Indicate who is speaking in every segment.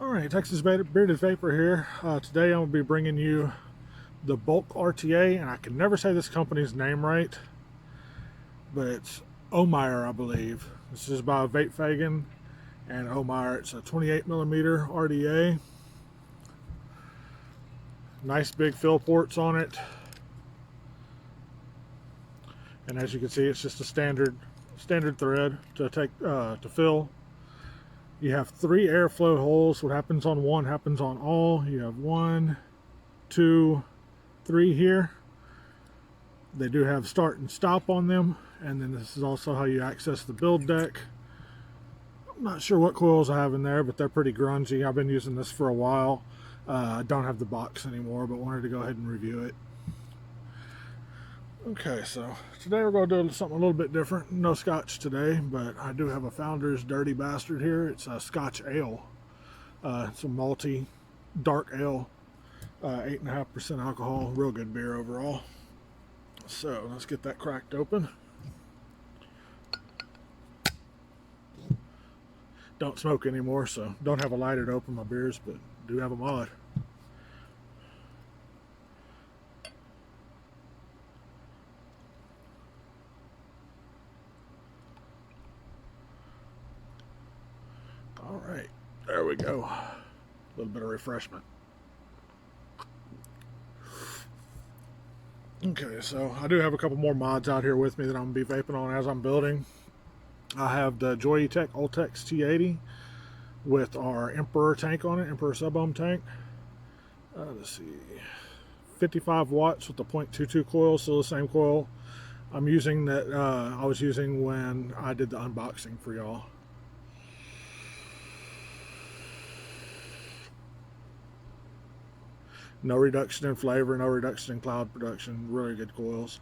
Speaker 1: Alright, Texas Bearded Vapor here. Today I'm going to be bringing you the Bulk RTA, and I can never say this company's name right, but it's Oumier, I believe. This is by Vapefagan and Oumier. It's a 28mm RDA. Nice big fill ports on it. And as you can see, it's just a standard thread to fill. You have 3 airflow holes. What happens on one happens on all. You have 1, 2, 3 here. They do have start and stop on them. And then this is also how you access the build deck. I'm not sure what coils I have in there, but they're pretty grungy. I've been using this for a while. I don't have the box anymore, but wanted to go ahead and review it. Okay, so today we're going to do something a little bit different. No scotch today, but I do have a Founder's Dirty Bastard here. It's a Scotch ale. It's a malty, dark ale, 8.5% alcohol. Real good beer overall. So let's get that cracked open. Don't smoke anymore, so don't have a lighter to open my beers, but do have a mod. Alright, there we go. A little bit of refreshment. Okay, so I do have a couple more mods out here with me that I'm going to be vaping on as I'm building. I have the Joyetech Ultex T80 with our Emperor tank on it, Emperor sub-ohm tank. Let's see, 55 watts with the 0.22 coil, still the same coil I'm using that I was using when I did the unboxing for y'all. No reduction in flavor, no reduction in cloud production. Really good coils.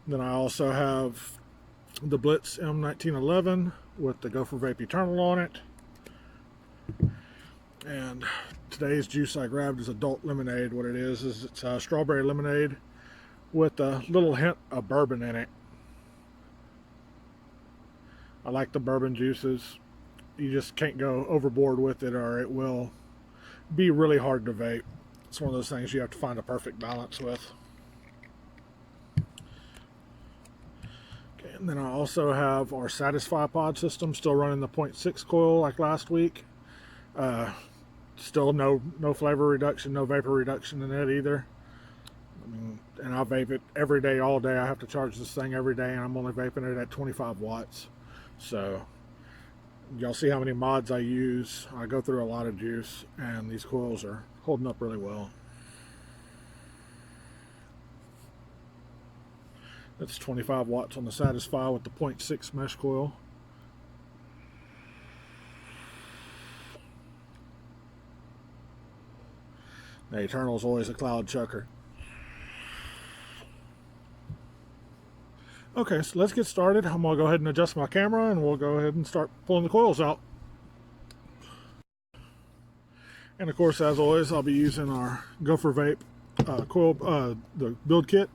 Speaker 1: Then I also have the Blitz M1911 with the Go for Vape Eternal on it. And today's juice I grabbed is adult lemonade. What it is it's strawberry lemonade with a little hint of bourbon in it. I like the bourbon juices. You just can't go overboard with it or it will be really hard to vape. It's one of those things you have to find a perfect balance with. Okay, and then I also have our Satisfy pod system, still running the 0.6 coil like last week. Still no flavor reduction, no vapor reduction in it either. I mean, and I vape it every day, all day. I have to charge this thing every day, and I'm only vaping it at 25 watts. So y'all see how many mods I use. I go through a lot of juice, and these coils are holding up really well. That's 25 watts on the Satisfy with the 0.6 mesh coil. The Eternal is always a cloud chucker. Okay, so let's get started. I'm going to go ahead and adjust my camera and we'll go ahead and start pulling the coils out. And of course, as always, I'll be using our Go for Vape coil, the build kit.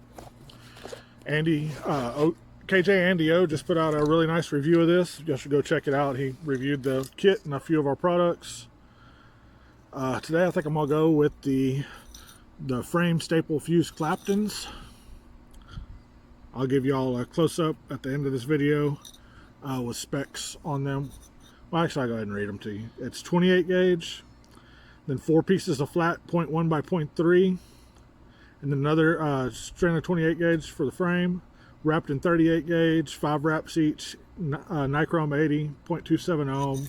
Speaker 1: KJ Andy O just put out a really nice review of this. You should go check it out. He reviewed the kit and a few of our products. Today I think I'm going to go with the frame staple fused Claptons. I'll give you all a close-up at the end of this video with specs on them. Well, actually, I'll go ahead and read them to you. It's 28 gauge, then 4 pieces of flat 0.1 by 0.3, and then another strand of 28 gauge for the frame, wrapped in 38 gauge, 5 wraps each, nichrome 80, 0.27 ohm,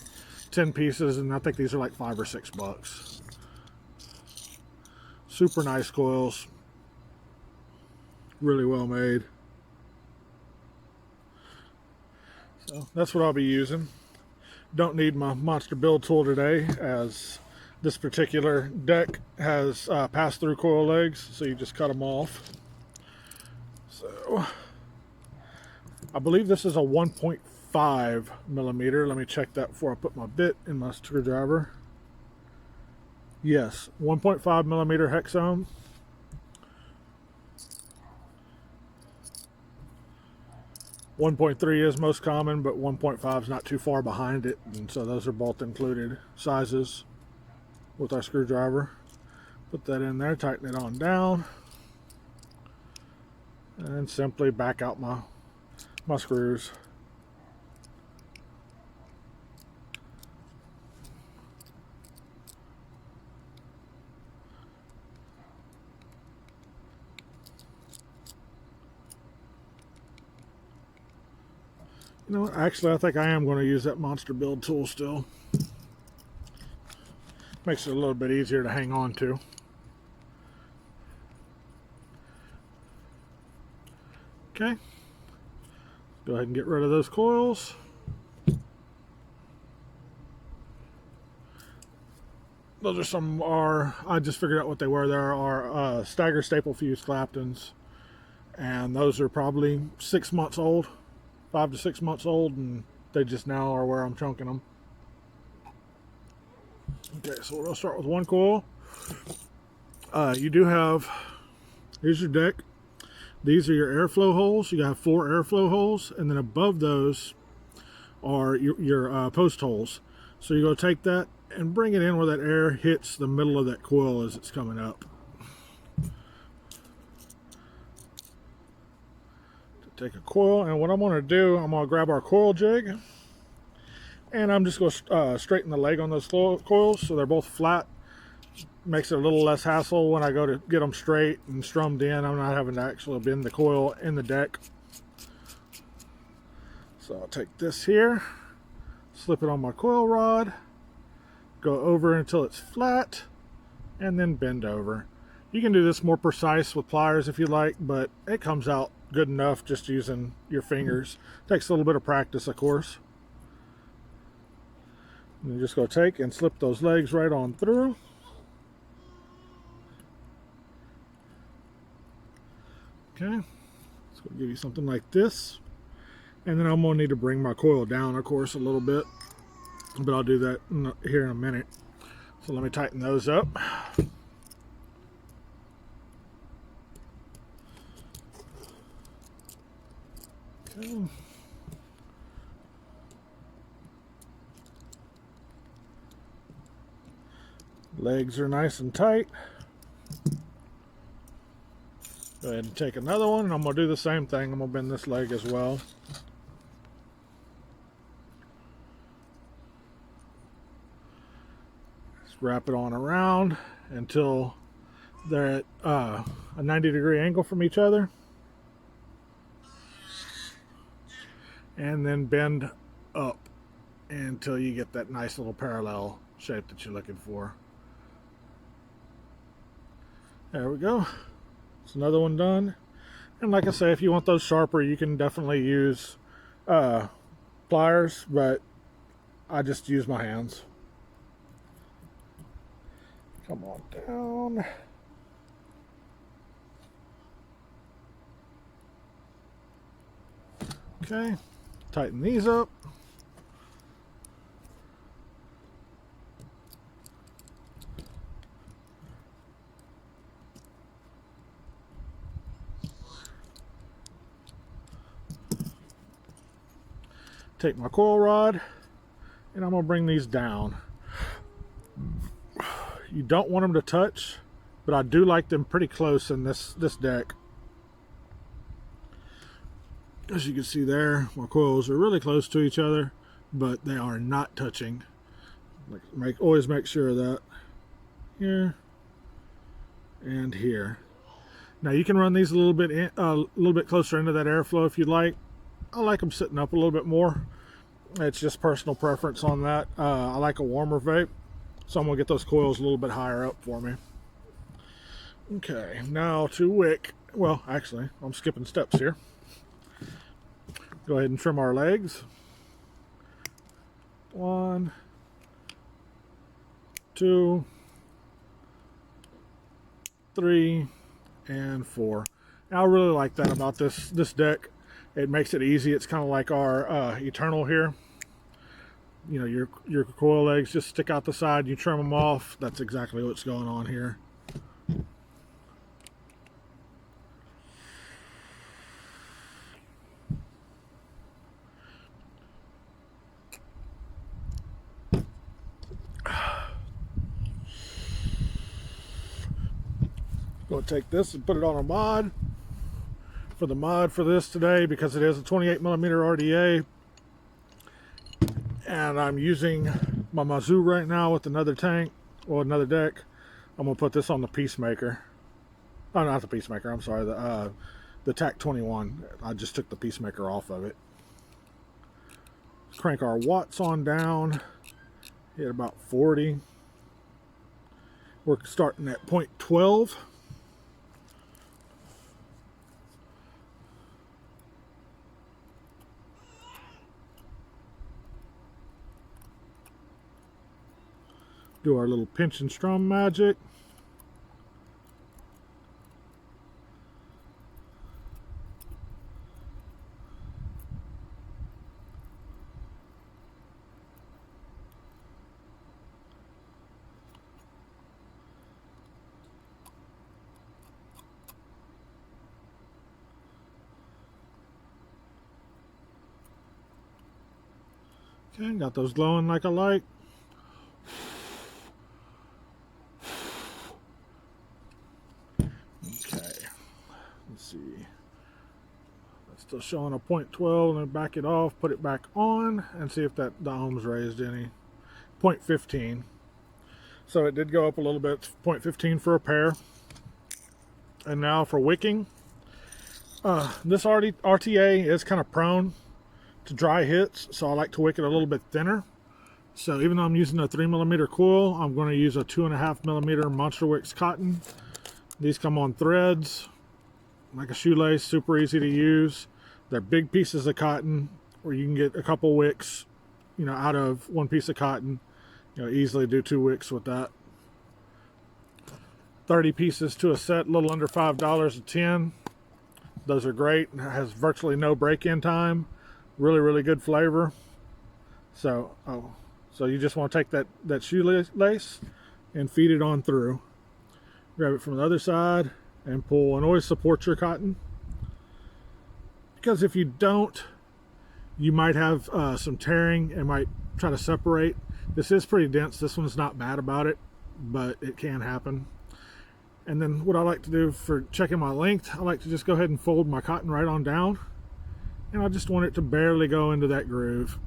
Speaker 1: 10 pieces, and I think these are like $5 or $6. Super nice coils, really well made. So that's what I'll be using. Don't need my monster build tool today, as this particular deck has pass-through coil legs, so you just cut them off. So I believe this is a 1.5 millimeter. Let me check that before I put my bit in my screwdriver. Yes, 1.5 millimeter hex ohm. 1.3 is most common, but 1.5 is not too far behind it, and so those are both included sizes with our screwdriver. Put that in there, tighten it on down, and simply back out my screws. You know what, actually I think I am going to use that monster build tool still. Makes it a little bit easier to hang on to. Okay, go ahead and get rid of those coils. Those are some I just figured out what they were. There are stagger staple fuse Claptons, and those are probably 6 months old, 5 to 6 months old, and they just now are where I'm chunking them. Okay, so we'll start with one coil. You do have, here's your deck. These are your airflow holes. You have 4 airflow holes, and then above those are your post holes. So you're going to take that and bring it in where that air hits the middle of that coil as it's coming up. Take a coil, and what I'm going to do, I'm going to grab our coil jig, and I'm just going to straighten the leg on those coils so they're both flat. Makes it a little less hassle when I go to get them straight and strummed in. I'm not having to actually bend the coil in the deck. So I'll take this here, slip it on my coil rod, go over until it's flat, and then bend over. You can do this more precise with pliers if you like, but it comes out good enough just using your fingers. Takes a little bit of practice, of course. And you're just going to take and slip those legs right on through. Okay, it's going to give you something like this. And then I'm going to need to bring my coil down, of course, a little bit. But I'll do that here in a minute. So let me tighten those up. Okay. Legs are nice and tight. Go ahead and take another one, and I'm going to do the same thing. I'm going to bend this leg as well. Just wrap it on around until they're at a 90-degree angle from each other. And then bend up until you get that nice little parallel shape that you're looking for. There we go. It's another one done. And like I say, if you want those sharper, you can definitely use pliers, but I just use my hands. Come on down. Okay, tighten these up. Take my coil rod, and I'm going to bring these down. You don't want them to touch, but I do like them pretty close in this deck. As you can see there, my coils are really close to each other, but they are not touching. Always make sure of that. Here and here. Now you can run these a little bit closer into that airflow if you'd like. I like them sitting up a little bit more. It's just personal preference on that. I like a warmer vape, so I'm going to get those coils a little bit higher up for me. Okay, now to wick. Well, actually, I'm skipping steps here. Go ahead and trim our legs. 1, 2, 3, and 4. Now, I really like that about this deck. It makes it easy. It's kind of like our Eternal here. You know, your coil legs just stick out the side. You trim them off. That's exactly what's going on here. Going to take this and put it on a mod. For the mod for this today, because it is a 28mm RDA, and I'm using my Mizzou right now with another tank, or another deck. I'm going to put this on the Peacemaker. Oh, not the Peacemaker, I'm sorry, the TAC 21. I just took the Peacemaker off of it. Crank our watts on down, hit about 40. We're starting at 0.12. Do our little pinch and strum magic. Okay, got those glowing like I like. Okay, let's see. That's still showing a 0.12, and then back it off, put it back on, and see if the ohms raised any. 0.15. So it did go up a little bit, 0.15 for a pair. And now for wicking. This RTA is kind of prone to dry hits, so I like to wick it a little bit thinner. So even though I'm using a 3mm coil, I'm going to use a 2.5mm Monster Wicks cotton. These come on threads, like a shoelace, super easy to use. They're big pieces of cotton, where you can get a couple wicks, you know, out of one piece of cotton. You know, easily do 2 wicks with that. 30 pieces to a set, a little under $5 a 10. Those are great. It has virtually no break-in time. Really good flavor. So you just want to take that shoelace and feed it on through. Grab it from the other side and pull, and always support your cotton, because if you don't, you might have some tearing and might try to separate. This is pretty dense. This one's not bad about it, but it can happen. And then what I like to do for checking my length, I like to just go ahead and fold my cotton right on down, and I just want it to barely go into that groove.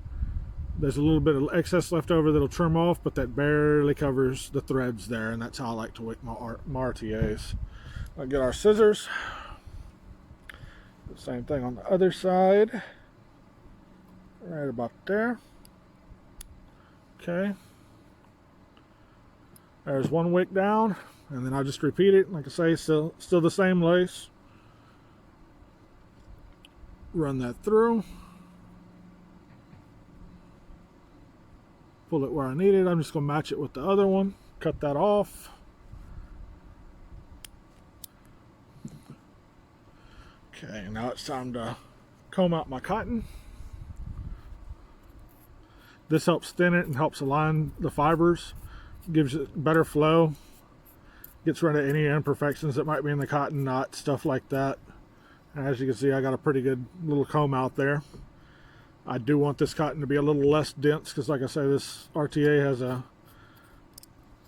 Speaker 1: There's a little bit of excess left over that'll trim off, but that barely covers the threads there, and that's how I like to wick my RTAs. I'll get our scissors. The same thing on the other side. Right about there. Okay. There's one wick down, and then I'll just repeat it. Like I say, still the same lace. Run that through. Pull it where I need it. I'm just going to match it with the other one. Cut that off. Okay, now it's time to comb out my cotton. This helps thin it and helps align the fibers. Gives it better flow. Gets rid of any imperfections that might be in the cotton, knots, stuff like that. And as you can see, I got a pretty good little comb out there. I do want this cotton to be a little less dense, because like I say, this RTA has a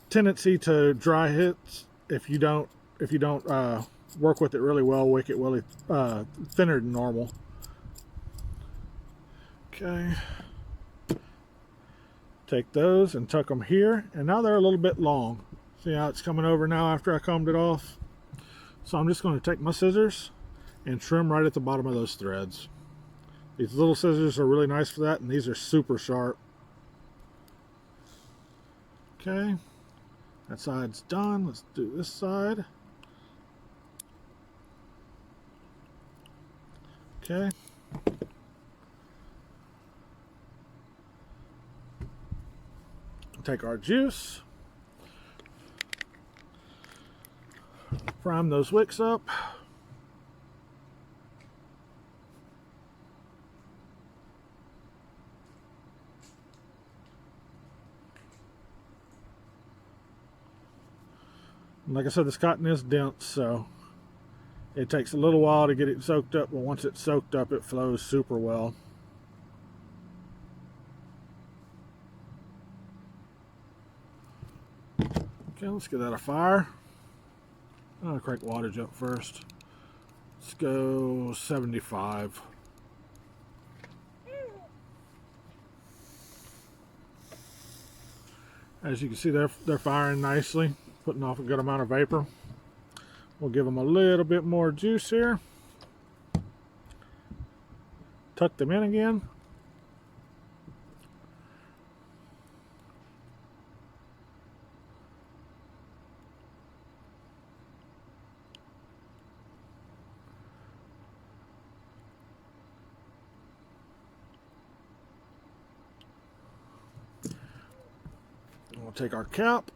Speaker 1: tendency to dry hits if you don't work with it really well, wick it really thinner than normal. Okay. Take those and tuck them here, and now they're a little bit long. See how it's coming over now after I combed it off? So I'm just going to take my scissors and trim right at the bottom of those threads. These little scissors are really nice for that, and these are super sharp. Okay, that side's done. Let's do this side. Okay. Take our juice. Prime those wicks up. And like I said, this cotton is dense, so it takes a little while to get it soaked up, but once it's soaked up, it flows super well. Okay, let's get that afire. I'll crank wattage up first. Let's go 75. As you can see, they're firing nicely, putting off a good amount of vapor. We'll give them a little bit more juice here. Tuck them in again. We'll take our cap,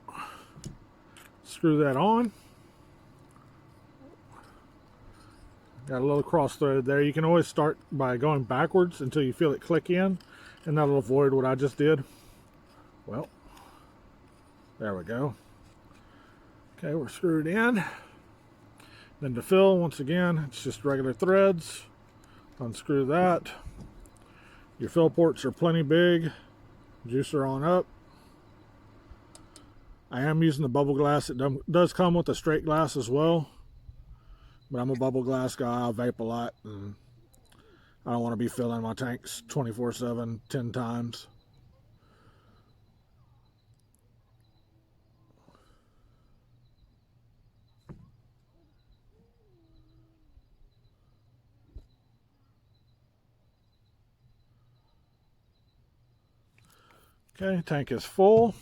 Speaker 1: screw that on. Got a little cross thread there. You can always start by going backwards until you feel it click in, and that'll avoid what I just did. Well, there we go. Okay, we're screwed in. Then to fill, once again, it's just regular threads. Unscrew that. Your fill ports are plenty big. Juicer on up. I am using the bubble glass. It does come with a straight glass as well. But I'm a bubble glass guy. I vape a lot, and I don't want to be filling my tanks 24/7, 10 times. Okay, tank is full.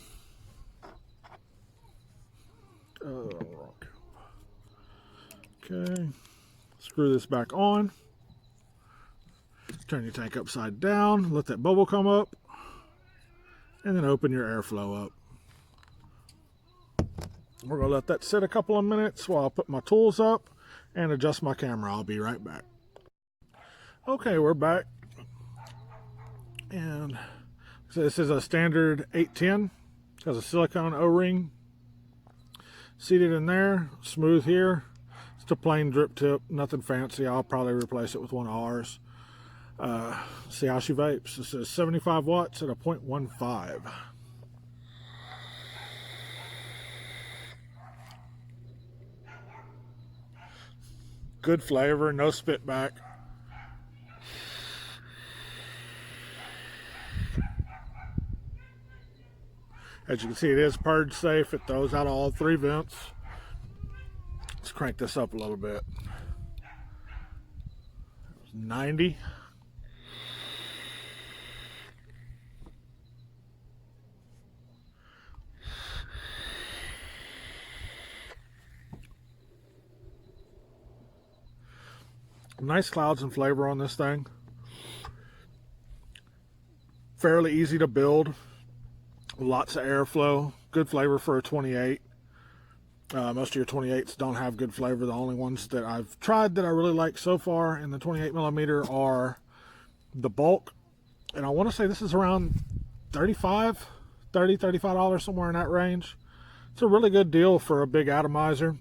Speaker 1: Okay, screw this back on. Turn your tank upside down, let that bubble come up, and then open your airflow up. We're going to let that sit a couple of minutes while I put my tools up and adjust my camera. I'll be right back. Okay, we're back. And so this is a standard 810. It has a silicone O-ring seated in there, smooth here. It's a plain drip tip, nothing fancy. I'll probably replace it with one of ours. See how she vapes. This is 75 watts at a 0.15. Good flavor, no spit back. As you can see, it is purge safe. It throws out all 3 vents. Let's crank this up a little bit. 90. Nice clouds and flavor on this thing. Fairly easy to build. Lots of airflow. Good flavor for a 28. Most of your 28s don't have good flavor. The only ones that I've tried that I really like so far in the 28 millimeter are the bulk. And I want to say this is around $35, somewhere in that range. It's a really good deal for a big atomizer.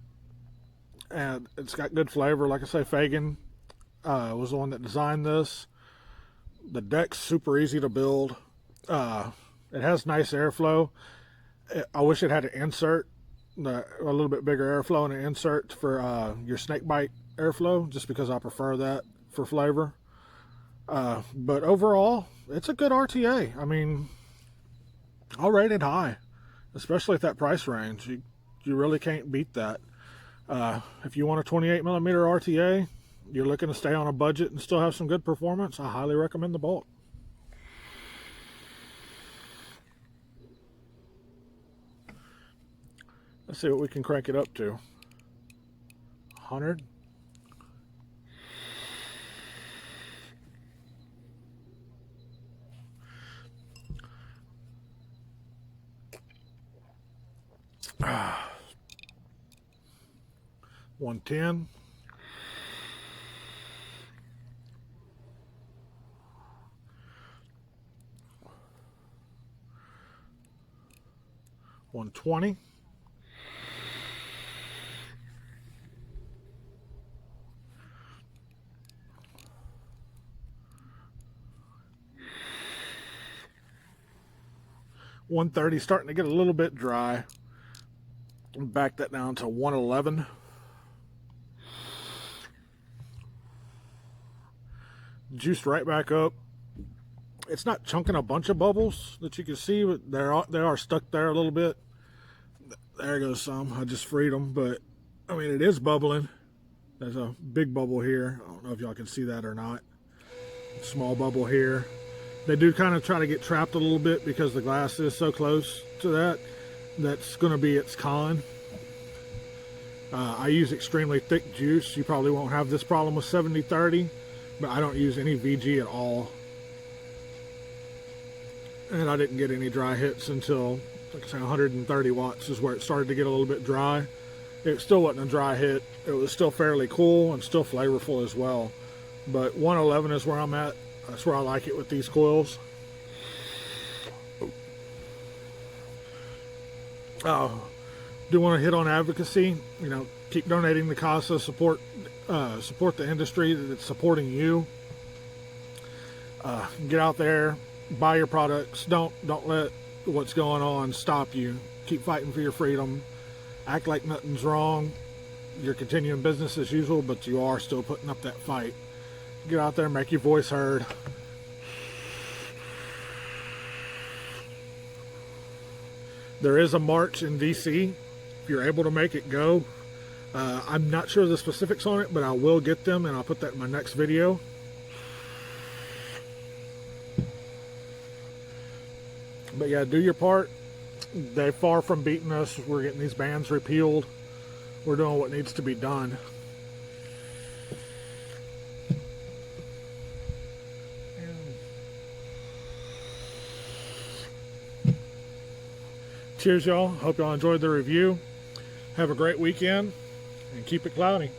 Speaker 1: And it's got good flavor. Like I say, Fagan was the one that designed this. The deck's super easy to build. It has nice airflow. I wish it had an insert, a little bit bigger airflow and an insert for your snake bite airflow, just because I prefer that for flavor. But overall, it's a good RTA. I mean, I'll rate it high, especially at that price range. You really can't beat that. If you want a 28 millimeter RTA, you're looking to stay on a budget and still have some good performance, I highly recommend the bulk. Let's see what we can crank it up to. 100. Ah. 110. 120. 130, starting to get a little bit dry. Back that down to 111. juiced right back up. It's not chunking a bunch of bubbles that you can see, but they are stuck there a little bit. There goes some. I just freed them, but I mean, it is bubbling. There's a big bubble here. I don't know if y'all can see that or not. Small bubble here. They do kind of try to get trapped a little bit because the glass is so close to that. That's going to be its con. I use extremely thick juice. You probably won't have this problem with 70-30, but I don't use any VG at all. And I didn't get any dry hits until, like I say, 130 watts is where it started to get a little bit dry. It still wasn't a dry hit. It was still fairly cool and still flavorful as well. But 111 is where I'm at. That's where I like it with these coils. Do want to hit on advocacy. You know, keep donating to CASA. Support the industry that's supporting you. Get out there, buy your products. Don't let what's going on stop you. Keep fighting for your freedom. Act like nothing's wrong. You're continuing business as usual, but you are still putting up that fight. Get out there, make your voice heard. There is a march in DC. If you're able to make it, go. I'm not sure the specifics on it, but I will get them, and I'll put that in my next video. But yeah, do your part. They're far from beating us. We're getting these bans repealed. We're doing what needs to be done. Cheers, y'all. Hope y'all enjoyed the review. Have a great weekend and keep it cloudy.